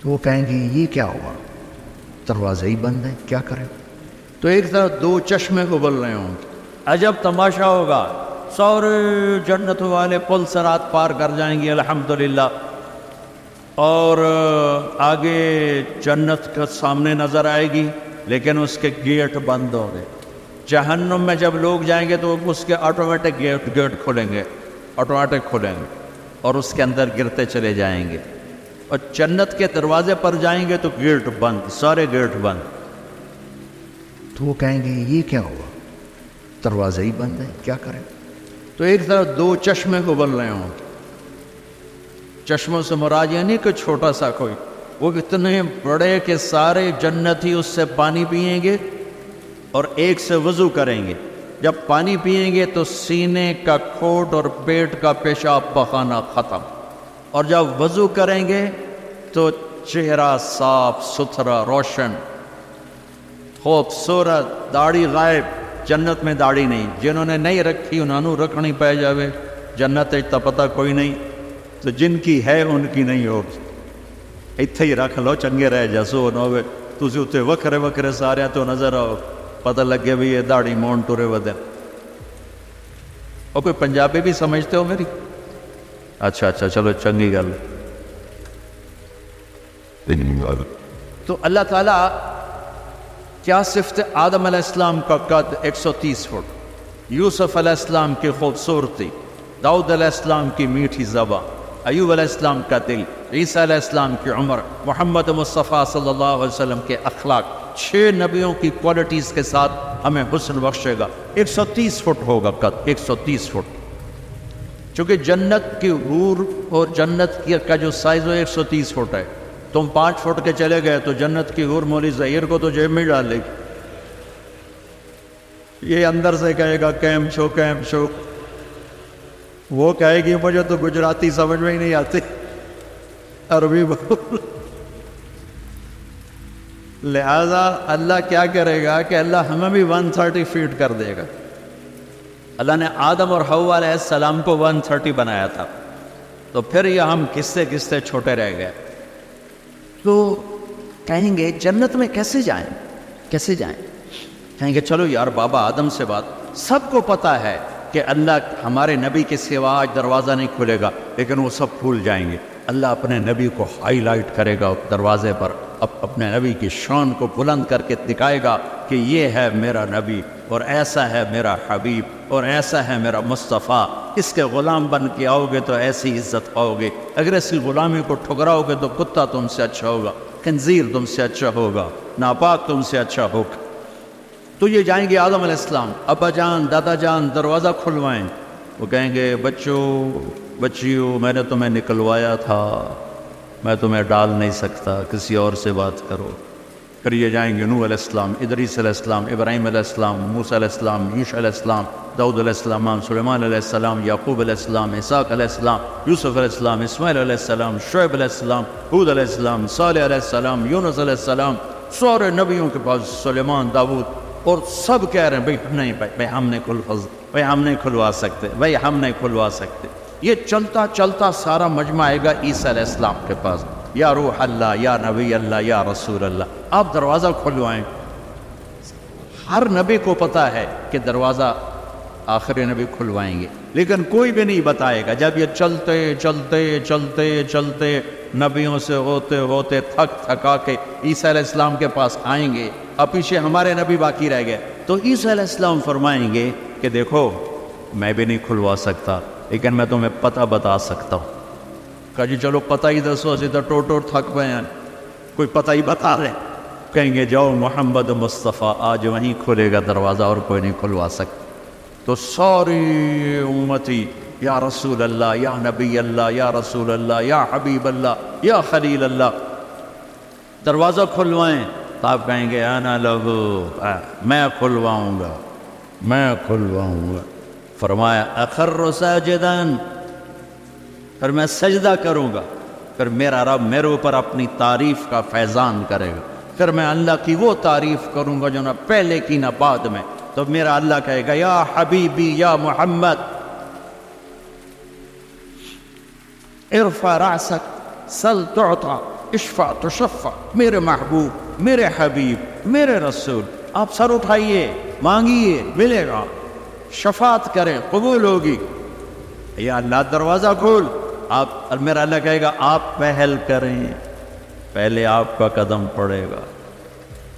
تو وہ کہیں گے یہ کیا ہوا، دروازے ہی بند ہیں، کیا کریں؟ تو ایک طرف دو چشمے کو بول رہے ہوں، عجب تماشا ہوگا، سارے جنت والے پل صراط پار کر جائیں گے الحمدللہ، اور آگے جنت کا سامنے نظر آئے گی لیکن اس کے گیٹ بند ہو گئے۔ جہنم میں جب لوگ جائیں گے تو اس کے آٹومیٹک گیٹ کھولیں گے، آٹومیٹک کھولیں گے اور اس کے اندر گرتے چلے جائیں گے، اور جنت کے دروازے پر جائیں گے تو گیٹ بند، سارے گیٹ بند۔ تو وہ کہیں گے یہ کیا ہوا، دروازے ہی بند ہیں، کیا کریں؟ تو ایک طرف دو چشمے کو بول رہے ہوں، چشموں سے مراد یہ نہیں کہ چھوٹا سا کوئی، وہ اتنے بڑے کہ سارے جنتی اس سے پانی پئیں گے اور ایک سے وضو کریں گے۔ جب پانی پئیں گے تو سینے کا کھوٹ اور پیٹ کا پیشاب پخانا ختم، اور جب وضو کریں گے تو چہرہ صاف ستھرا روشن خوبصورت، داڑھی غائب۔ جنت میں داڑھی نہیں، جنہوں نے نہیں رکھی انہوں نے رکھنی پہ جاوے، جنت تا پتہ کوئی نہیں، تو جن کی ہے ان کی نہیں ہوگی۔ اتھے ہی رکھ لو، چنگے رہ جسو نہ ہوئے تسی اتنے وکھرے وکھرے سارے تو نظر آؤ، پتہ لگے بھی یہ داڑھی مون ٹورے ودن۔ اور کوئی پنجابی بھی سمجھتے ہو میری؟ اچھا چلو چنگی گل۔ تو اللہ تعالیٰ کیا صفت آدم علیہ السلام کا قد 130 فٹ، یوسف علیہ السلام کی خوبصورتی، داؤد علیہ السلام کی میٹھی زبان، ایوب علیہ السلام کا دل، عیسیٰ علیہ السلام کی عمر، محمد مصطفیٰ صلی اللہ علیہ وسلم کے اخلاق، 6 نبیوں کی کوالٹیز کے ساتھ ہمیں حسن بخشے گا۔ 130 فٹ ہوگا قد، 130 فٹ، چونکہ جنت کی حور اور جنت کا جو سائز ہے 130 فٹ ہے۔ تم 5 فٹ کے چلے گئے تو جنت کی حور مولی زہیر کو تو جیب میں ڈال لے گی، یہ اندر سے کہے گا کیم شو کیم شو، وہ کہے گی مجھے تو گجراتی سمجھ میں ہی نہیں آتی، عربی بول۔ لہذا اللہ کیا کرے گا کہ اللہ ہمیں بھی 130 فیٹ کر دے گا۔ اللہ نے آدم اور حوا علیہ السلام کو 130 بنایا تھا، تو پھر یہ ہم کستے چھوٹے رہ گئے۔ تو کہیں گے جنت میں کیسے جائیں، کیسے جائیں؟ کہیں گے چلو یار بابا آدم سے بات، سب کو پتہ ہے کہ اللہ ہمارے نبی کے سوا آج دروازہ نہیں کھلے گا، لیکن وہ سب بھول جائیں گے۔ اللہ اپنے نبی کو ہائی لائٹ کرے گا دروازے پر، اپنے نبی کی شان کو بلند کر کے دکھائے گا کہ یہ ہے میرا نبی، اور ایسا ہے میرا حبیب، اور ایسا ہے میرا مصطفیٰ۔ اس کے غلام بن کے آؤ گے تو ایسی عزت پاؤ گے، اگر اس کی غلامی کو ٹھکراؤ گے تو کتا تم سے اچھا ہوگا، خنزیر تم سے اچھا ہوگا، ناپاک تم سے اچھا ہوگا۔ تو یہ جائیں گے آدم علیہ السلام، ابا جان دادا جان دروازہ کھلوائیں، وہ کہیں گے بچیو میں نے تمہیں نکلوایا تھا، میں تمہیں ڈال نہیں سکتا، کسی اور سے بات کرو۔ پھر یہ جائیں گے نوح علیہ السلام، ادریس علیہ السلام، ابراہیم علیہ السلام، موسیٰ علیہ السلام، عیسیٰ علیہ السلام، داؤد علیہ السلام، سلیمان علیہ السلام، یعقوب علیہ السلام، اسحاق علیہ السلام، یوسف علیہ السلام، اسماعیل علیہ السلام، شعیب علیہ السلام، ہود علیہ السلام، صالح علیہ السلام، یونس علیہ السلام، سارے نبیوں کے پاس، سلیمان، داؤد، اور سب کہہ رہے ہیں بھائی ہم نہیں کھلوا سکتے، بھائی ہم نہیں کھلوا سکتے۔ یہ چلتا چلتا سارا مجمع آئے گا عیسیٰ علیہ السلام کے پاس، یا روح اللہ، یا نبی اللہ، یا رسول اللہ، آپ دروازہ کھلوائیں۔ ہر نبی کو پتہ ہے کہ دروازہ آخری نبی کھلوائیں گے، لیکن کوئی بھی نہیں بتائے گا۔ جب یہ چلتے چلتے چلتے چلتے نبیوں سے ہوتے ہوتے تھکا کے عیسیٰ علیہ السلام کے پاس آئیں گے، اب پیچھے ہمارے نبی باقی رہ گئے، تو عیسیٰ علیہ السلام فرمائیں گے کہ دیکھو میں بھی نہیں کھلوا سکتا، لیکن میں تمہیں پتہ بتا سکتا ہوں۔ کہا جی چلو پتہ ہی دسو، اسی تو ٹوٹ تھک پے ہیں، کوئی پتہ ہی بتا رہے۔ کہیں گے جاؤ محمد مصطفیٰ آج وہیں کھلے گا دروازہ، اور کوئی نہیں کھلوا سکتا۔ تو ساری امتی یا رسول اللہ، یا نبی اللہ، یا رسول اللہ، یا حبیب اللہ، یا خلیل اللہ، دروازہ کھلوائیں۔ تو آپ کہیں گے انا لہو، میں کھلواؤں گا، میں کھلواؤں گا۔ فرمایا اخر ساجداً، پھر میں سجدہ کروں گا، پھر میرا رب میرے اوپر اپنی تعریف کا فیضان کرے گا، پھر میں اللہ کی وہ تعریف کروں گا جو نہ پہلے کی نہ بعد میں۔ تو میرا اللہ کہے گا یا حبیبی یا محمد، ارفع راسک سل تعطا اشفع تشفع، میرے محبوب، میرے حبیب، میرے رسول، آپ سر اٹھائیے، مانگیے، ملے گا، شفاعت کریں، قبول ہوگی۔ یا اللہ دروازہ کھول، آپ، میرا اللہ کہے گا آپ پہل کریں، پہلے آپ کا قدم پڑے گا۔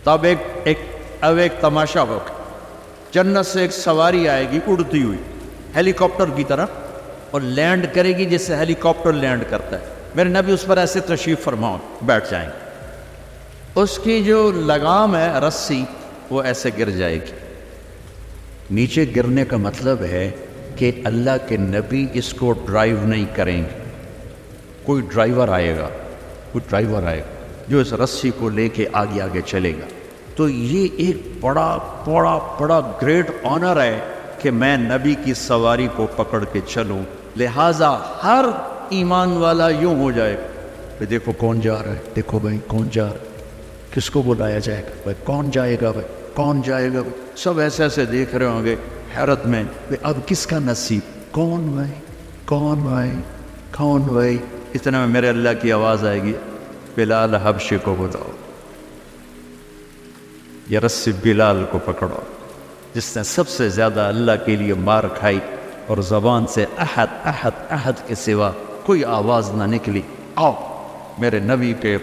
تب ایک تماشا ہوگا، جنت سے ایک سواری آئے گی اڑتی ہوئی ہیلی کاپٹر کی طرح، اور لینڈ کرے گی جس سے ہیلی کاپٹر لینڈ کرتا ہے۔ میرے نبی اس پر ایسے تشریف فرماؤ بیٹھ جائیں گے، اس کی جو لگام ہے رسی وہ ایسے گر جائے گی۔ نیچے گرنے کا مطلب ہے کہ اللہ کے نبی اس کو ڈرائیو نہیں کریں گے، کوئی ڈرائیور آئے گا جو اس رسی کو لے کے آگے آگے چلے گا۔ تو یہ ایک بڑا گریٹ آنر ہے کہ میں نبی کی سواری کو پکڑ کے چلوں، لہٰذا ہر ایمان والا یوں ہو جائے کہ دیکھو کون جا رہا ہے، دیکھو بھائی کون جا رہا ہے، کس کو بلایا جائے گا، بھائی کون جائے گا، بھائی کون جائے گا، سب ایسے ایسے دیکھ رہے ہوں گے حیرت میں، اب کس کا نصیب، کون بھائی کون بھائی کون بھائی۔ اتنے میں میرے اللہ کی آواز آئے گی، بلال حبشی کو بلاؤ، یہ رسی بلال کو پکڑو، جس نے سب سے زیادہ اللہ کے لیے مار کھائی اور زبان سے احد احد احد کے سوا کوئی آواز نہ نکلی۔ آؤ، میرے نبی کے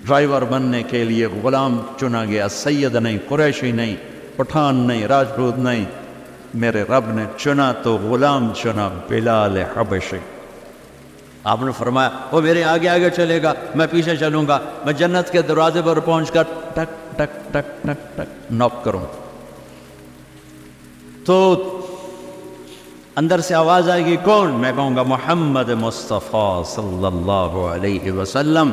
ڈرائیور بننے کے لیے غلام چنا گیا، سید نہیں، قریشی نہیں، پٹھان نہیں، راجپوت نہیں، میرے رب نے چنا تو غلام چنا، بلال حبشی۔ آپ نے فرمایا وہ میرے آگے آگے چلے گا، میں پیچھے چلوں گا، میں جنت کے دروازے پر پہنچ کر ٹک ٹک ٹک ٹک ٹک ناک کروں تو اندر سے آواز آئے گی، کون؟ میں کہوں گا محمد مصطفیٰ صلی اللہ علیہ وسلم۔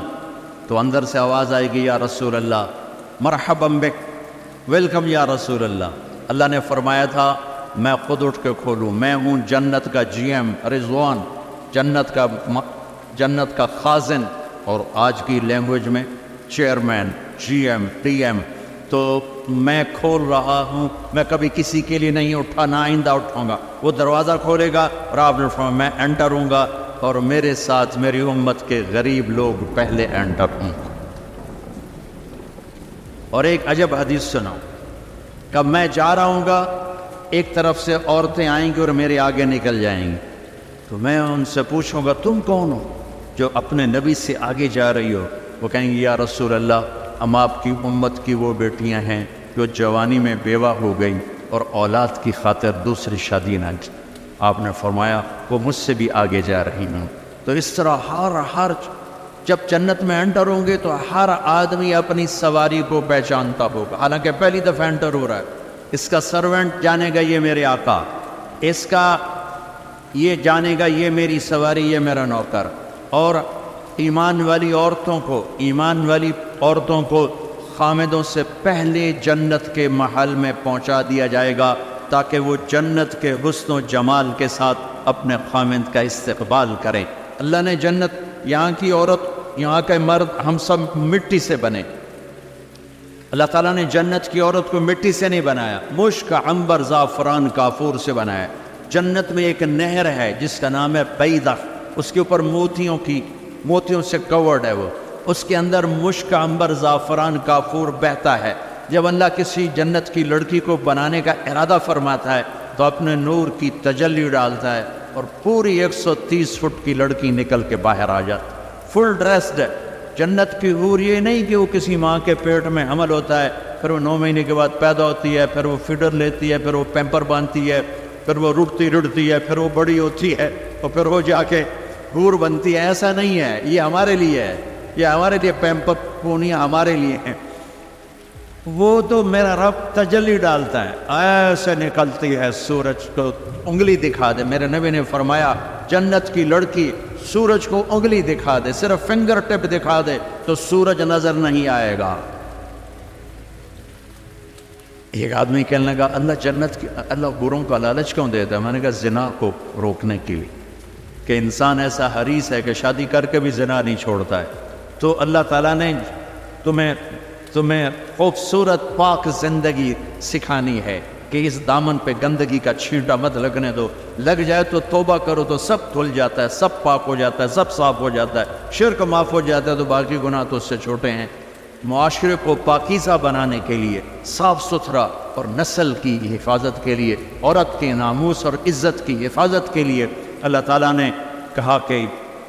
تو اندر سے آواز آئے گی، یا رسول اللہ، مرحبا بک، ویلکم یا رسول اللہ۔ اللہ نے فرمایا تھا میں خود اٹھ کے کھولوں، میں ہوں جنت کا جی ایم رضوان، جنت کا خازن، اور آج کی لینگویج میں chairman, G M, D M. تو میں کھول رہا ہوں، میں کبھی کسی کے لیے نہیں اٹھا، نہ آئندہ اٹھاؤں گا۔ وہ دروازہ کھولے گا اور آپ نے فرمایا میں انٹر ہوں گا، اور میرے ساتھ میری امت کے غریب لوگ پہلے انٹر ہوں گے۔ اور ایک عجب حدیث سناؤ، کہ میں جا رہا ہوں گا، ایک طرف سے عورتیں آئیں گی اور میرے آگے نکل جائیں گی، تو میں ان سے پوچھوں گا تم کون ہو جو اپنے نبی سے آگے جا رہی ہو؟ وہ کہیں گے یا رسول اللہ، ہم آپ کی امت کی وہ بیٹیاں ہیں جو جوانی میں بیوہ ہو گئی اور اولاد کی خاطر دوسری شادی نہ کی۔ آپ نے فرمایا وہ مجھ سے بھی آگے جا رہی ہوں۔ تو اس طرح ہر جب جنت میں انٹر ہوں گے تو ہر آدمی اپنی سواری کو پہچانتا ہوگا، حالانکہ پہلی دفعہ انٹر ہو رہا ہے۔ اس کا سرونٹ جانے گا یہ میرے آقا، اس کا یہ جانے گا یہ میری سواری، یہ میرا نوکر۔ اور ایمان والی عورتوں کو خامدوں سے پہلے جنت کے محل میں پہنچا دیا جائے گا، تاکہ وہ جنت کے حسن و جمال کے ساتھ اپنے خامد کا استقبال کریں۔ اللہ نے جنت، یہاں کی عورت، یہاں کے مرد، ہم سب مٹی سے بنے۔ اللہ تعالیٰ نے جنت کی عورت کو مٹی سے نہیں بنایا، مشک، عنبر، زعفران، کافور سے بنایا۔ جنت میں ایک نہر ہے جس کا نام ہے بیضہ، اس کے اوپر موتیوں سے کورڈ ہے، وہ اس کے اندر مشک، عنبر، زعفران، کافور بہتا ہے۔ جب اللہ کسی جنت کی لڑکی کو بنانے کا ارادہ فرماتا ہے تو اپنے نور کی تجلی ڈالتا ہے، اور پوری 130 فٹ کی لڑکی نکل کے باہر آ جاتی، فل ڈریسڈ ہے۔ جنت کی حور یہ نہیں کہ وہ کسی ماں کے پیٹ میں حمل ہوتا ہے، پھر وہ 9 مہینے کے بعد پیدا ہوتی ہے، پھر وہ فیڈر لیتی ہے، پھر وہ پیمپر باندھتی ہے، پھر وہ رڑتی ہے، پھر وہ بڑی ہوتی ہے، اور پھر وہ جا کے حور بنتی ہے۔ ایسا نہیں ہے، یہ ہمارے لیے ہے، یہ ہمارے لیے پیمپر پونیاں ہمارے لیے ہیں۔ وہ تو میرا رب تجلی ڈالتا ہے، ایسے نکلتی ہے سورج کو انگلی دکھا دے۔ میرے نبی نے فرمایا جنت کی لڑکی سورج کو انگلی دکھا دے، صرف فنگر ٹپ دکھا دے تو سورج نظر نہیں آئے گا۔ ایک آدمی کہنے لگا اللہ بروں کا لالچ کیوں دیتا ہے؟ میں نے کہا زنا کو روکنے کے لیے، کہ انسان ایسا حریص ہے کہ شادی کر کے بھی زنا نہیں چھوڑتا ہے۔ تو اللہ تعالیٰ نے تمہیں خوبصورت پاک زندگی سکھانی ہے، کہ اس دامن پہ گندگی کا چھینٹا مت لگنے دو، لگ جائے تو توبہ کرو تو سب دھل جاتا ہے، سب پاک ہو جاتا ہے، سب صاف ہو جاتا ہے، شرک معاف ہو جاتا ہے، تو باقی گناہ تو اس سے چھوٹے ہیں۔ معاشرے کو پاکیزہ بنانے کے لیے، صاف ستھرا، اور نسل کی حفاظت کے لیے، عورت کے ناموس اور عزت کی حفاظت کے لیے اللہ تعالیٰ نے کہا کہ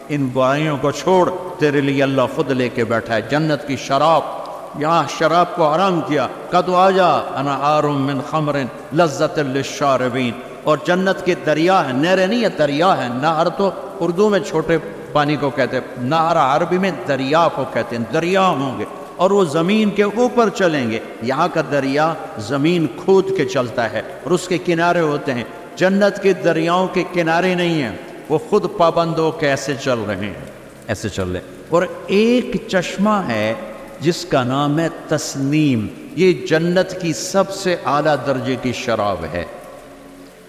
ان برائیوں کو چھوڑ، تیرے لیے اللہ خود لے کے بیٹھا ہے جنت کی شراب۔ یہاں شراب کو حرام کیا، قد آجا انہار من خمر لذت للشاربین، اور جنت کے دریا ہیں، نہریں نہیں ہے، دریا ہے۔ نہر تو اردو میں چھوٹے پانی کو کہتے ہیں، نہر عربی میں دریا کو کہتے ہیں، دریا ہوں گے اور وہ زمین کے اوپر چلیں گے۔ یہاں کا دریا زمین کھود کے چلتا ہے اور اس کے کنارے ہوتے ہیں، جنت کے دریاؤں کے کنارے نہیں ہیں، وہ خود پابند ہو کے ایسے چل رہے ہیں، ایسے چل رہے ہیں۔ اور ایک چشمہ ہے جس کا نام ہے تسنیم، یہ جنت کی سب سے اعلیٰ درجے کی شراب ہے۔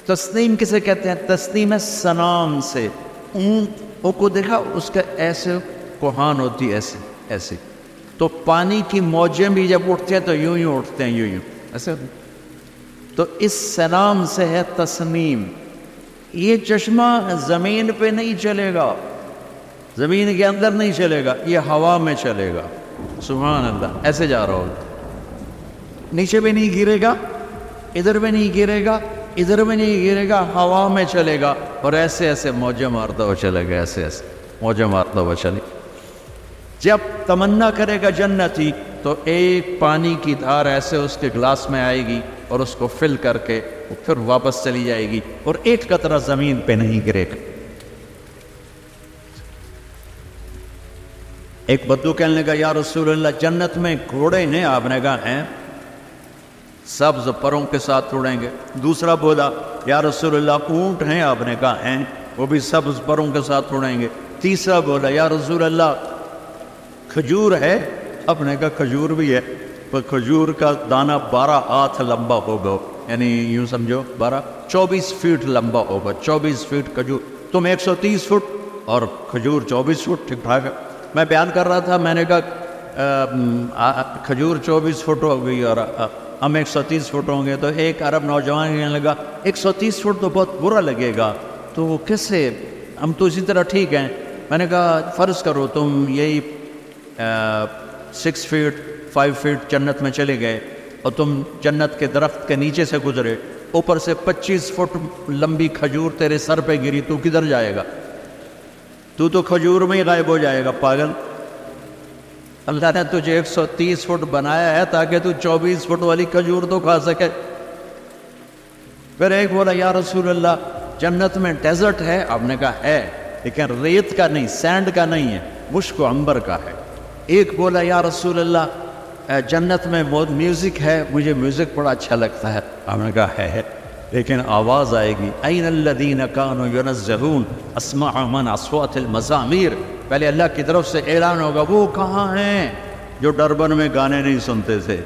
تسنیم کسے کہتے ہیں؟ تسنیم ہے سنام سے، اونٹ کو دیکھا اس کا ایسے کوہان ہوتی ہے، ایسے ایسے، تو پانی کی موجیں بھی جب اٹھتے ہیں تو یوں یوں اٹھتے ہیں، یوں یوں ایسے، تو اس سنام سے ہے تسنیم۔ یہ چشمہ زمین پہ نہیں چلے گا، زمین کے اندر نہیں چلے گا، یہ ہوا میں چلے گا۔ سبحان اللہ، ایسے جا رہا ہوگا، نیچے بھی نہیں گرے گا، ادھر بھی نہیں گرے گا، ادھر بھی نہیں گرے گا، ہوا میں چلے گا، اور ایسے ایسے موجیں مارتا ہوا چلے گا، ایسے ایسے موجیں مارتا ہوا چلے۔ جب تمنا کرے گا جنتی تو ایک پانی کی دھار ایسے اس کے گلاس میں آئے گی اور اس کو فل کر کے پھر واپس چلی جائے گی، اور ایک قطرہ زمین پہ نہیں گرے گا۔ ایک بدو کہنے لگا یا رسول اللہ جنت میں گھوڑے ہیں؟ آپ نے کہا ہیں، سبز پروں کے ساتھ اڑیں گے۔ دوسرا بولا یا رسول اللہ اونٹ ہیں؟ آپ نے کہا ہیں، وہ بھی سبز پروں کے ساتھ اڑیں گے۔ تیسرا بولا یا رسول اللہ کھجور ہے؟ آپ نے کہا کھجور بھی ہے، پر کھجور کا دانہ 12 ہاتھ لمبا ہوگا، یعنی یوں سمجھو 24 فٹ لمبا ہوگا، 24 فٹ کھجور، تم 130 فٹ اور کھجور 24 فٹ، ٹھیک ٹھاک ہے۔ میں بیان کر رہا تھا، میں نے کہا کھجور 24 فٹ ہو گئی اور ہم 130 فٹ ہوں گے، تو ایک عرب نوجوان کہنے لگا 130 فٹ تو بہت برا لگے گا، تو کیسے، ہم تو اسی طرح ٹھیک ہیں۔ میں نے کہا فرض کرو تم یہی 6 فٹ 5 فٹ جنت میں چلے گئے اور تم جنت کے درخت کے نیچے سے گزرے، اوپر سے 25 فٹ لمبی کھجور تیرے سر پہ گری، تو کدھر جائے گا؟ تو کھجور میں ہی غائب ہو جائے گا، پاگل۔ اللہ نے تجھے 130 فٹ بنایا ہے تاکہ تو 24 فٹ والی کھجور تو کھا سکے۔ پھر ایک بولا یا رسول اللہ جنت میں ڈیزرٹ ہے؟ آپ نے کہا ہے، لیکن ریت کا نہیں، سینڈ کا نہیں ہے، مشک و عنبر کا ہے۔ ایک بولا یا رسول اللہ جنت میں بہت میوزک ہے، مجھے میوزک بڑا اچھا لگتا ہے۔ آپ نے کہا ہے، لیکن آواز آئے گی این الذین کانوا ینزہون اسمع من اصوات المزامیر، پہلے اللہ کی طرف سے اعلان ہوگا وہ کہاں ہیں جو ڈربن میں گانے نہیں سنتے تھے،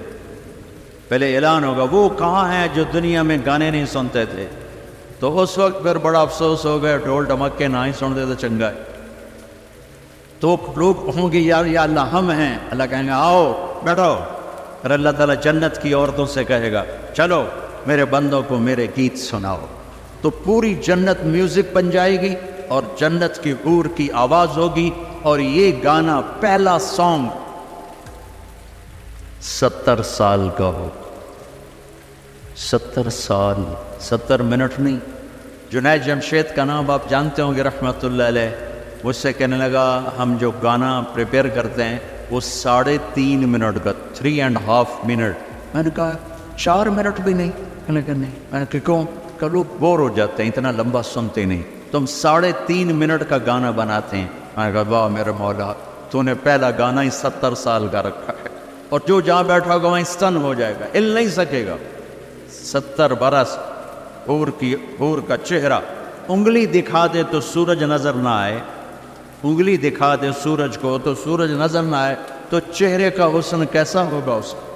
پہلے اعلان ہوگا وہ کہاں ہیں جو دنیا میں گانے نہیں سنتے تھے، تو اس وقت پھر بڑا افسوس ہو گیا، ڈھول ڈمک کے نہ ہی سنتے تو چنگا ہے۔ تو لوگ ہوں گے یا اللہ ہم ہیں، اللہ کہیں گے آؤ بیٹھو، پھر اللہ تعالیٰ جنت کی عورتوں سے کہے گا چلو میرے بندوں کو میرے گیت سناؤ، تو پوری جنت میوزک بن جائے گی اور جنت کی حور کی آواز ہوگی، اور یہ گانا پہلا سانگ 70 سال کا ہو، 70 سال، 70 منٹ نہیں۔ جنید جمشید کا نام آپ جانتے ہوں گے رحمۃ اللہ علیہ، مجھ سے کہنے لگا ہم جو گانا پریپیئر کرتے ہیں وہ 3.5 منٹ کا، 3.5 منٹ۔ میں نے کہا 4 منٹ بھی نہیں؟ کہنے کہ نہیں۔ میں نے کہا کیوں؟ کہ لوگ بور ہو جاتے ہیں، اتنا لمبا سنتے نہیں، تم 3.5 منٹ کا گانا بناتے ہیں۔ میں نے کہا واہ میرے مولا، تو نے پہلا گانا ہی 70 سال کا رکھا ہے، اور جو جہاں بیٹھا ہوگا وہیں سٹن ہو جائے گا، ہل نہیں سکے گا۔ 70 برس حور کا چہرہ، انگلی دکھا دے تو سورج نظر نہ آئے، انگلی دکھا دے سورج کو تو سورج نظر نہ آئے، تو چہرے کا حسن کیسا ہوگا اس کا؟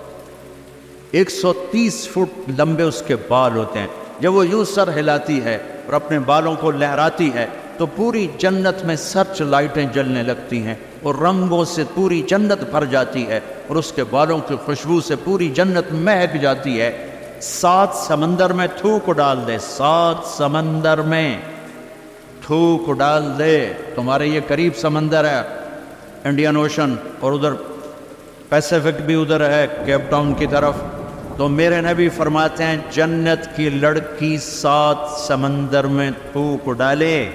130 فٹ لمبے اس کے بال ہوتے ہیں، جب وہ یوں سر ہلاتی ہے اور اپنے بالوں کو لہراتی ہے تو پوری جنت میں سرچ لائٹیں جلنے لگتی ہیں اور رنگوں سے پوری جنت بھر جاتی ہے، اور اس کے بالوں کی خوشبو سے پوری جنت مہک جاتی ہے۔ 7 سمندر میں تھوک ڈال دے، 7 سمندر میں تھوک ڈال دے. تمہارے یہ قریب سمندر ہے انڈین اوشن، اور ادھر پیسیفک بھی ادھر ہے کیپ ٹاؤن کی طرف. تو میرے نبی فرماتے ہیں جنت کی لڑکی 7 سمندر میں تھوک ڈالے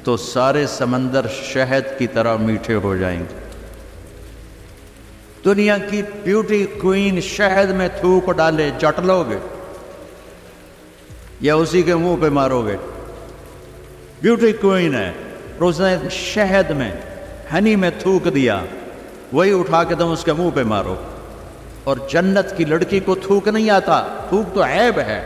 تو سارے سمندر شہد کی طرح میٹھے ہو جائیں گے. دنیا کی بیوٹی کوئین شہد میں تھوک ڈالے، چٹ لو گے یا اسی کے منہ پہ مارو گے؟ بیوٹی کوئین ہے، اس نے شہد میں ہنی میں تھوک دیا، وہی اٹھا کے تم اس کے منہ پہ مارو. اور جنت کی لڑکی کو تھوک نہیں آتا، تھوک تو عیب ہے.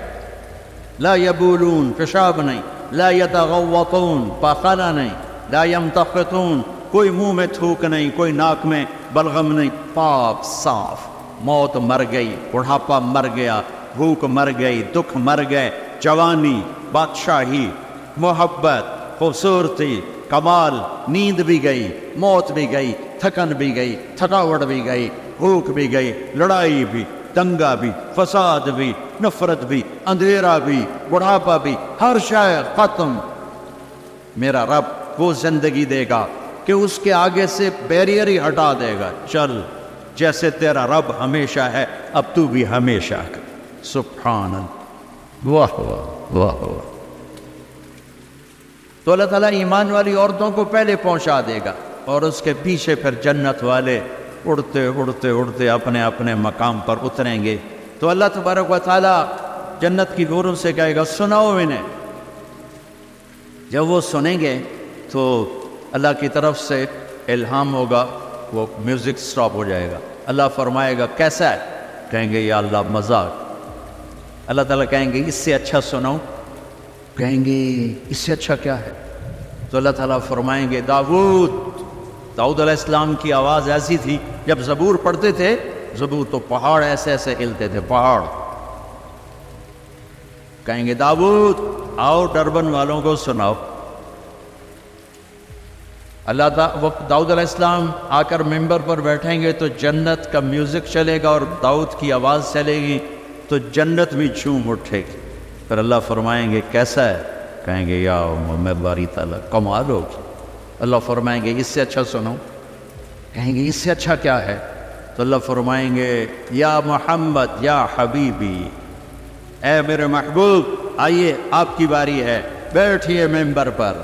لا یبولون، پیشاب نہیں، لا یتغوطون، پاخانہ نہیں، لا یمتخطون، کوئی منہ میں تھوک نہیں، کوئی ناک میں بلغم نہیں، پاک صاف. موت مر گئی، بڑھاپا مر گیا، بھوک مر گئی، دکھ مر گئے، جوانی، بادشاہی، محبت، خوبصورتی، کمال، نیند بھی گئی، موت بھی گئی، تھکن بھی گئی، تھکاوٹ بھی گئی، بھوک بھی گئی، لڑائی بھی، دنگا بھی، فساد بھی، نفرت بھی، اندھیرا بھی، بڑھاپا بھی، ہر شے ختم. میرا رب وہ زندگی دے گا کہ اس کے آگے سے بیریئر ہی ہٹا دے گا. چل جیسے تیرا رب ہمیشہ ہے اب تو بھی ہمیشہ ہے. سبحان اللہ، واہ واہ واہ واہ. تو اللہ تعالیٰ ایمان والی عورتوں کو پہلے پہنچا دے گا اور اس کے پیچھے پھر جنت والے اڑتے اڑتے اڑتے اپنے اپنے مقام پر اتریں گے. تو اللہ تبارک و تعالیٰ جنت کی حوروں سے کہے گا سناؤ انہیں. جب وہ سنیں گے تو اللہ کی طرف سے الہام ہوگا، وہ میوزک سٹاپ ہو جائے گا. اللہ فرمائے گا کیسا ہے؟ کہیں گے یا اللہ مذاق. اللہ تعالیٰ کہیں گے اس سے اچھا سناؤ؟ کہیں گے اس سے اچھا کیا ہے؟ تو اللہ تعالیٰ فرمائیں گے داؤد علیہ السلام کی آواز ایسی تھی جب زبور پڑھتے تھے، زبور تو پہاڑ ایسے ایسے ہلتے تھے، پہاڑ. کہیں گے داؤد آؤ ڈربن والوں کو سناؤ. داؤد علیہ السلام آ کر ممبر پر بیٹھیں گے تو جنت کا میوزک چلے گا اور داؤد کی آواز چلے گی تو جنت بھی جھوم اٹھے گی. پھر اللہ فرمائیں گے کیسا ہے؟ کہیں گے یا محمد باری تعالیٰ کمال ہوگی. اللہ فرمائیں گے اس سے اچھا سنو. کہیں گے اس سے اچھا کیا ہے؟ تو اللہ فرمائیں گے یا محمد یا حبیبی، اے میرے محبوب آئیے آپ کی باری ہے، بیٹھیے ممبر پر.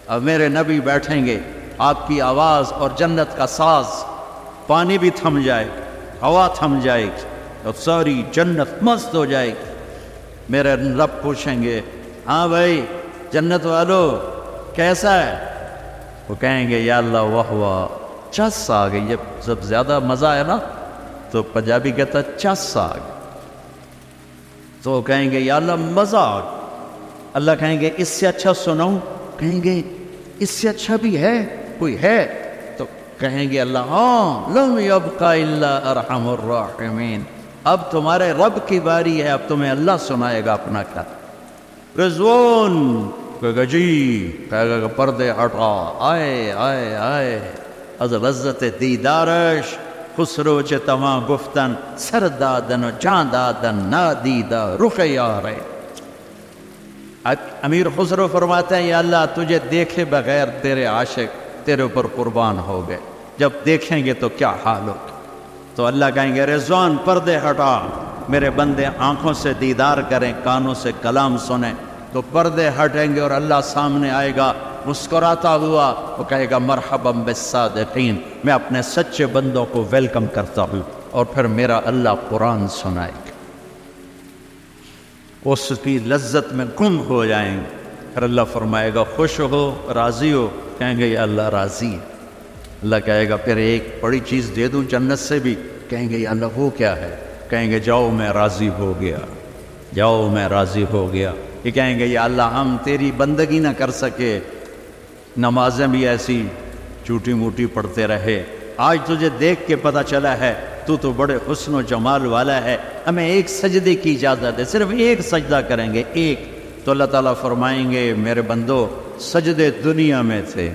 اب میرے نبی بیٹھیں گے، آپ کی آواز اور جنت کا ساز، پانی بھی تھم جائے گا، ہوا تھم جائے گی اور ساری جنت مست ہو جائے گی. میرے رب پوچھیں گے ہاں بھائی جنت والو کیسا ہے؟ وہ کہیں گے یا اللہ واہ واہ، چس آ گئی. جب زیادہ مزہ ہے نا تو پنجابی کہتا ہے چس آ گئی. تو کہیں گے یا اللہ مزہ آ گیا. اللہ کہیں گے اس سے اچھا سناؤں؟ کہیں گے اس سے اچھا بھی ہے کوئی ہے؟ تو کہیں گے اللہ ہاں لم یبقى الا ارحم الراحمین، اب تمہارے رب کی باری ہے، اب تمہیں اللہ سنائے گا اپنا کیا. رضوان کہے گا جی، کہے گا پردے ہٹا، آئے آئے آئے از لذت دیدارش خسرو چه تمام گفتن سر دادن و جان دادن نادیدہ رخ یارے. امیر خسرو فرماتے ہیں یا اللہ تجھے دیکھے بغیر تیرے عاشق تیرے اوپر قربان ہو گئے، جب دیکھیں گے تو کیا حال ہوگا. تو اللہ کہیں گے رضوان پردے ہٹا، میرے بندے آنکھوں سے دیدار کریں، کانوں سے کلام سنیں. تو پردے ہٹیں گے اور اللہ سامنے آئے گا مسکراتا ہوا، وہ کہے گا مرحبا بالصادقین، میں اپنے سچے بندوں کو ویلکم کرتا ہوں. اور پھر میرا اللہ قرآن سنائے گا، اس کی لذت میں گم ہو جائیں گے. پھر اللہ فرمائے گا خوش ہو، راضی ہو؟ کہیں گے یا اللہ راضی. اللہ کہے گا پھر ایک بڑی چیز دے دوں جنت سے بھی؟ کہیں گے یا اللہ وہ کیا ہے؟ کہیں گے جاؤ میں راضی ہو گیا، جاؤ میں راضی ہو گیا. یہ کہیں گے یا اللہ ہم تیری بندگی نہ کر سکے، نمازیں بھی ایسی چھوٹی موٹی پڑھتے رہے، آج تجھے دیکھ کے پتہ چلا ہے تو بڑے حسن و جمال والا ہے، ہمیں ایک سجدے کی اجازت ہے، صرف ایک سجدہ کریں گے، ایک. تو اللہ تعالیٰ فرمائیں گے میرے بندو سجدے دنیا میں تھے،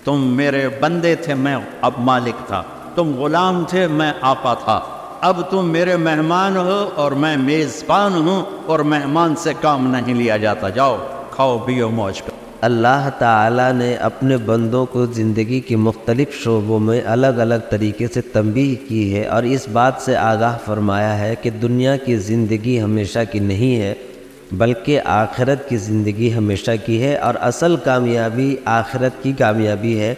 تم میرے بندے تھے، میں اب مالک تھا، تم غلام تھے، میں آقا تھا. اب تم میرے مہمان ہو اور میں میزبان ہوں، اور مہمان سے کام نہیں لیا جاتا، جاؤ کھاؤ پیو موج کرو۔ اللہ تعالیٰ نے اپنے بندوں کو زندگی کے مختلف شعبوں میں الگ الگ طریقے سے تنبیہ کی ہے، اور اس بات سے آگاہ فرمایا ہے کہ دنیا کی زندگی ہمیشہ کی نہیں ہے بلکہ آخرت کی زندگی ہمیشہ کی ہے، اور اصل کامیابی آخرت کی کامیابی ہے،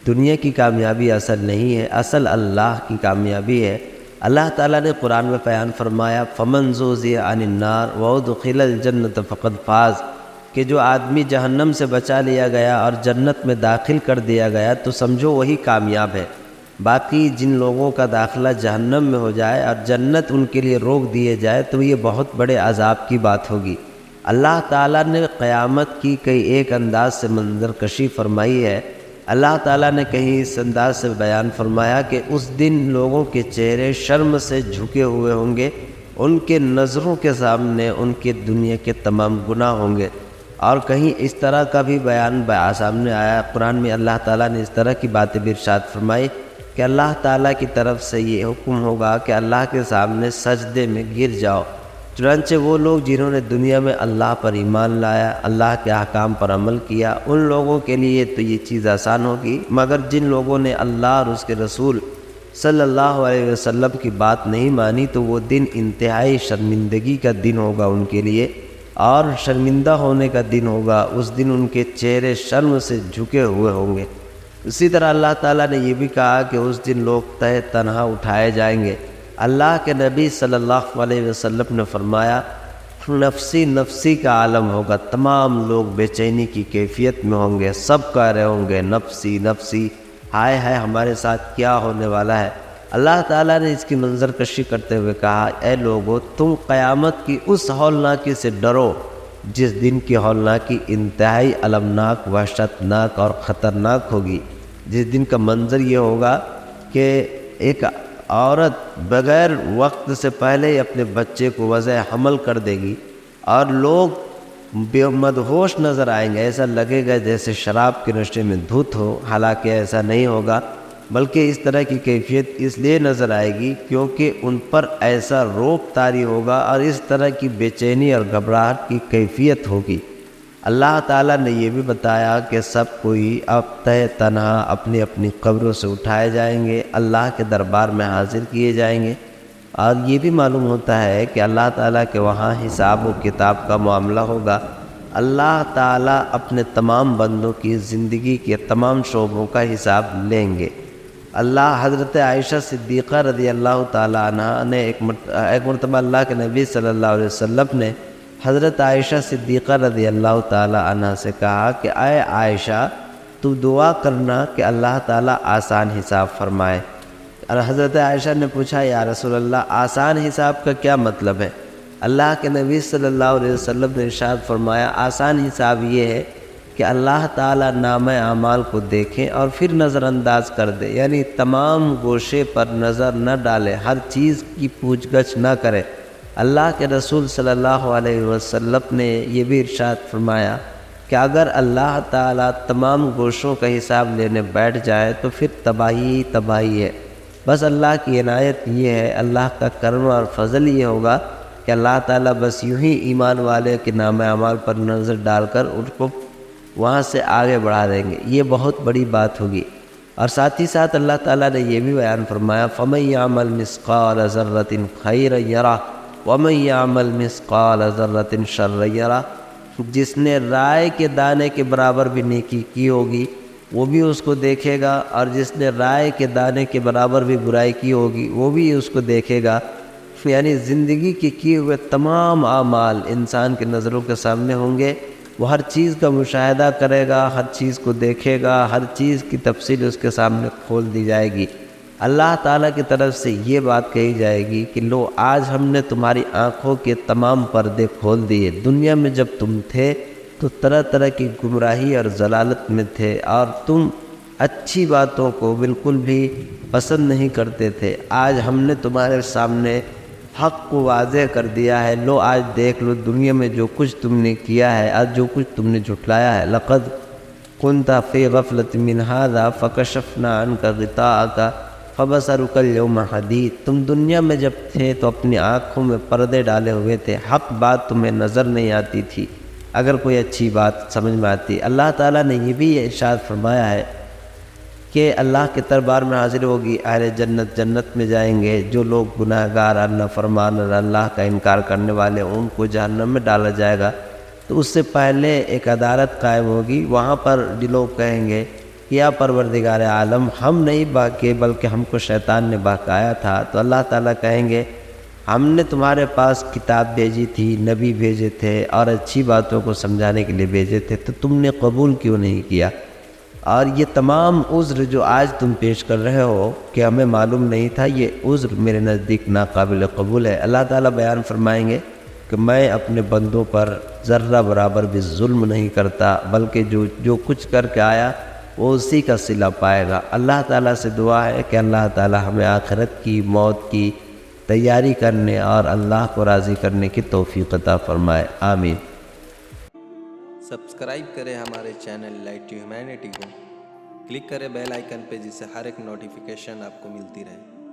دنیا کی کامیابی اصل نہیں ہے، اصل اللہ کی کامیابی ہے۔ اللہ تعالیٰ نے قرآن میں بیان فرمایا فَمَنْ زُحْزِحَ عَنِ النَّارِ وَأُدْخِلَ الْجَنَّةَ فَقَدْ فَازَ، کہ جو آدمی جہنم سے بچا لیا گیا اور جنت میں داخل کر دیا گیا تو سمجھو وہی کامیاب ہے۔ باقی جن لوگوں کا داخلہ جہنم میں ہو جائے اور جنت ان کے لیے روک دیے جائے تو یہ بہت بڑے عذاب کی بات ہوگی۔ اللہ تعالیٰ نے قیامت کی کئی ایک انداز سے منظر کشی فرمائی ہے۔ اللہ تعالیٰ نے کہیں اس انداز سے بیان فرمایا کہ اس دن لوگوں کے چہرے شرم سے جھکے ہوئے ہوں گے، ان کے نظروں کے سامنے ان کے دنیا کے تمام گناہ ہوں گے۔ اور کہیں اس طرح کا بھی بیان سامنے آیا قرآن میں، اللہ تعالیٰ نے اس طرح کی باتیں بھی ارشاد فرمائی کہ اللہ تعالیٰ کی طرف سے یہ حکم ہوگا کہ اللہ کے سامنے سجدے میں گر جاؤ۔ چنانچہ وہ لوگ جنہوں نے دنیا میں اللہ پر ایمان لایا، اللہ کے احکام پر عمل کیا، ان لوگوں کے لیے تو یہ چیز آسان ہوگی، مگر جن لوگوں نے اللہ اور اس کے رسول صلی اللہ علیہ وسلم کی بات نہیں مانی تو وہ دن انتہائی شرمندگی کا دن ہوگا ان کے لیے، اور شرمندہ ہونے کا دن ہوگا۔ اس دن ان کے چہرے شرم سے جھکے ہوئے ہوں گے۔ اسی طرح اللہ تعالیٰ نے یہ بھی کہا کہ اس دن لوگ تہ تنہا اٹھائے جائیں گے۔ اللہ کے نبی صلی اللہ علیہ وسلم نے فرمایا نفسی نفسی کا عالم ہوگا، تمام لوگ بے چینی کی کیفیت میں ہوں گے، سب کہہ رہے ہوں گے نفسی نفسی، ہائے ہائے ہمارے ساتھ کیا ہونے والا ہے۔ اللہ تعالیٰ نے اس کی منظر کشی کرتے ہوئے کہا اے لوگو، تم قیامت کی اس ہولناکی سے ڈرو جس دن کی ہولناکی انتہائی المناک، وحشتناک اور خطرناک ہوگی، جس دن کا منظر یہ ہوگا کہ ایک عورت بغیر وقت سے پہلے ہی اپنے بچے کو وضع حمل کر دے گی، اور لوگ بے مدہوش نظر آئیں گے، ایسا لگے گا جیسے شراب کے نشے میں دھت ہو، حالانکہ ایسا نہیں ہوگا، بلکہ اس طرح کی کیفیت اس لیے نظر آئے گی کیونکہ ان پر ایسا روب طاری ہوگا اور اس طرح کی بے چینی اور گھبراہٹ کی کیفیت ہوگی۔ اللہ تعالیٰ نے یہ بھی بتایا کہ سب کوئی اب تہ تنہا اپنی اپنی قبروں سے اٹھائے جائیں گے، اللہ کے دربار میں حاضر کیے جائیں گے، اور یہ بھی معلوم ہوتا ہے کہ اللہ تعالیٰ کے وہاں حساب و کتاب کا معاملہ ہوگا۔ اللہ تعالیٰ اپنے تمام بندوں کی زندگی کے تمام شعبوں کا حساب لیں گے۔ اللہ حضرت عائشہ صدیقہ رضی اللہ تعالیٰ عنہ نے ایک مرتبہ اللہ کے نبی صلی اللہ علیہ وسلم نے حضرت عائشہ صدیقہ رضی اللہ تعالیٰ عنہ سے کہا کہ اے عائشہ، تو دعا کرنا کہ اللہ تعالیٰ آسان حساب فرمائے۔ اور حضرت عائشہ نے پوچھا یا رسول اللہ آسان حساب کا کیا مطلب ہے؟ اللہ کے نبی صلی اللہ علیہ وسلم نے ارشاد فرمایا آسان حساب یہ ہے کہ اللہ تعالیٰ نامہ اعمال کو دیکھیں اور پھر نظر انداز کر دے، یعنی تمام گوشے پر نظر نہ ڈالے، ہر چیز کی پوچھ گچھ نہ کرے۔ اللہ کے رسول صلی اللہ علیہ وسلم نے یہ بھی ارشاد فرمایا کہ اگر اللہ تعالیٰ تمام گوشوں کا حساب لینے بیٹھ جائے تو پھر تباہی تباہی ہے۔ بس اللہ کی عنایت یہ ہے، اللہ کا کرم اور فضل یہ ہوگا کہ اللہ تعالیٰ بس یوں ہی ایمان والے کے نامہ اعمال پر نظر ڈال کر ان کو وہاں سے آگے بڑھا دیں گے۔ یہ بہت بڑی بات ہوگی۔ اور ساتھ ہی ساتھ اللہ تعالیٰ نے یہ بھی بیان فرمایا فَمَن يَعْمَلْ مِثْقَالَ ذَرَّةٍ خَيْرًا يَرَهُ وَمَن يَعْمَلْ مِثْقَالَ ذَرَّةٍ شَرًّا يَرَهُ، جس نے رائے کے دانے کے برابر بھی نیکی کی ہوگی وہ بھی اس کو دیکھے گا، اور جس نے رائے کے دانے کے برابر بھی برائی کی ہوگی وہ بھی اس کو دیکھے گا۔ یعنی زندگی کے کیے ہوئے تمام اعمال انسان کے نظروں کے سامنے ہوں گے، وہ ہر چیز کا مشاہدہ کرے گا، ہر چیز کو دیکھے گا، ہر چیز کی تفصیل اس کے سامنے کھول دی جائے گی۔ اللہ تعالیٰ کی طرف سے یہ بات کہی جائے گی کہ لو آج ہم نے تمہاری آنکھوں کے تمام پردے کھول دیے، دنیا میں جب تم تھے تو طرح طرح کی گمراہی اور ضلالت میں تھے اور تم اچھی باتوں کو بالکل بھی پسند نہیں کرتے تھے، آج ہم نے تمہارے سامنے حق کو واضح کر دیا ہے، لو آج دیکھ لو دنیا میں جو کچھ تم نے کیا ہے، آج جو کچھ تم نے جھٹلایا ہے۔ لقد كنت في غفلة من هذا فكشفنا عنك غطاءك فبصرک اليوم حدید، تم دنیا میں جب تھے تو اپنی آنکھوں میں پردے ڈالے ہوئے تھے، حق بات تمہیں نظر نہیں آتی تھی، اگر کوئی اچھی بات سمجھ میں آتی۔ اللہ تعالیٰ نے یہ بھی ارشاد فرمایا ہے کہ اللہ کے دربار میں حاضر ہوگی، اہل جنت جنت میں جائیں گے، جو لوگ گناہ گار، اللہ فرمان اور اللہ کا انکار کرنے والے ان کو جہنم میں ڈالا جائے گا۔ تو اس سے پہلے ایک عدالت قائم ہوگی، وہاں پر جو لوگ کہیں گے یا پروردگار عالم ہم نہیں بہکے بلکہ ہم کو شیطان نے بہکایا تھا، تو اللہ تعالیٰ کہیں گے ہم نے تمہارے پاس کتاب بھیجی تھی، نبی بھیجے تھے اور اچھی باتوں کو سمجھانے کے لیے بھیجے تھے، تو تم نے قبول کیوں نہیں کیا؟ اور یہ تمام عذر جو آج تم پیش کر رہے ہو کہ ہمیں معلوم نہیں تھا، یہ عذر میرے نزدیک ناقابل قبول ہے۔ اللہ تعالیٰ بیان فرمائیں گے کہ میں اپنے بندوں پر ذرہ برابر بھی ظلم نہیں کرتا، بلکہ جو کچھ کر کے آیا وہ اسی کا صلہ پائے گا۔ اللہ تعالیٰ سے دعا ہے کہ اللہ تعالیٰ ہمیں آخرت کی، موت کی تیاری کرنے اور اللہ کو راضی کرنے کی توفیق عطا فرمائے، آمین۔ سبسکرائب کریں ہمارے چینل لائٹ ٹو ہیومینٹی کو، کلک کریں بیل آئیکن پہ جس سے ہر ایک نوٹیفیکیشن آپ کو ملتی رہے۔